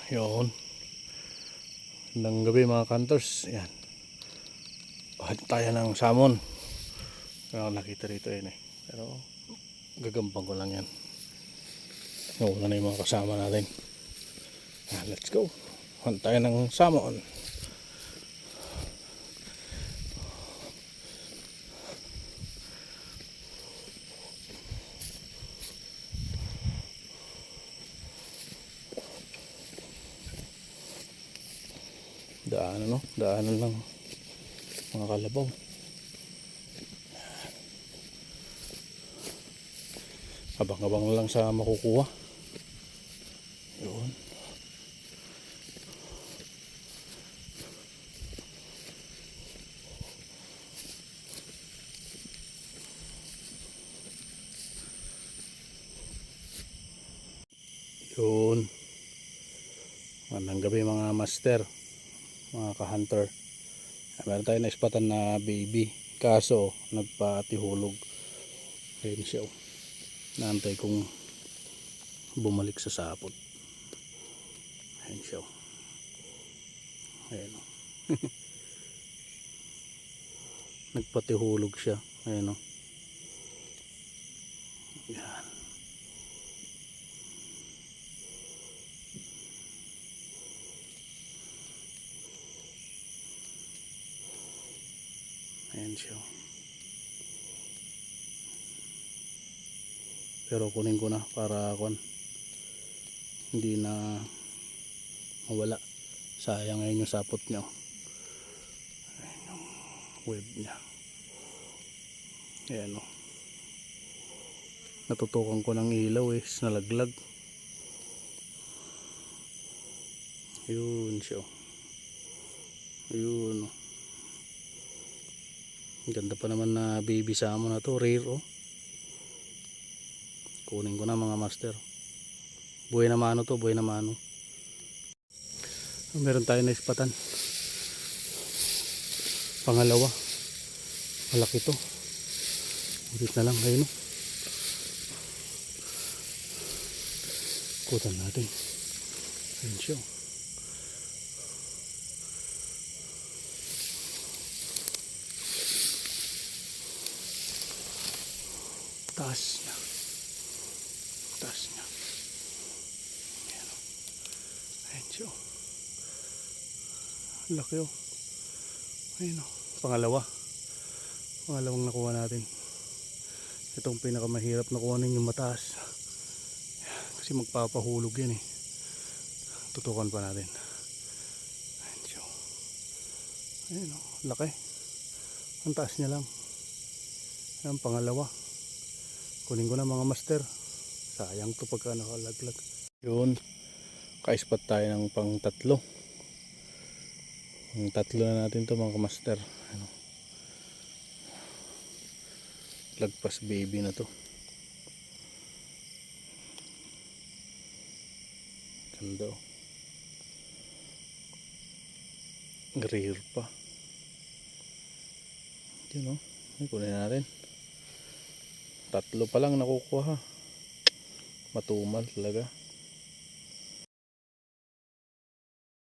Yun. Ng gabi mga hunters. Yan. Bahad tayo ng salmon. Wala akong nakita rito yun eh. Pero gagambang ko lang yan. Nawala na yung mga kasama natin. Let's go. Hunt tayo ng salmon. Daanan lang mga kalabaw. Abang-abang lang sa makukuha. Yun. Yun. Magandang gabi mga master, mga ka-hunter. Meron tayo na ispatan na baby, kaso nagpatihulog. Ayun siya, naantay kong bumalik sa sapot. Ayun siya, ayun. Nagpatihulog siya. Ayun. Yan. Ayan siya. Pero kunin ko na para hindi na mawala. Sayang ngayon yung sapot niya. Ayan yung web niya. Ayan o. Natutukan ko ng ilaw nalaglag. Yun siya. Yun o. Ganda pa naman na baby salmon na to, rare oh. Kunin ko na mga master. Buhay na mano to, buhay na mano. Meron tayo na ispatan. Pangalawa. Malaki to. Ulit na lang, ayun oh. Kutan natin. Ayun siya. Taas niya. Ayan o. Ayan siya o. Laki o. Ayan o. Pangalawang nakuha natin. Itong pinakamahirap na kuhanin yung mataas. Kasi magpapahulog yan eh. Tutukan pa natin. Ayan siya o. Ayan o. Laki. Ang taas niya lang. Ayan, pangalawa. Kunin ko na mga master. Sayang to pagka nakalaglag. Yun. Kaispat tayo ng pang tatlo. Ang tatlo na natin to mga master. Ano? Lagpas baby na to. Ganda oh. Rare pa. Yun oh. Kunin natin. Tatlo pa lang nakukuha. Matumal talaga.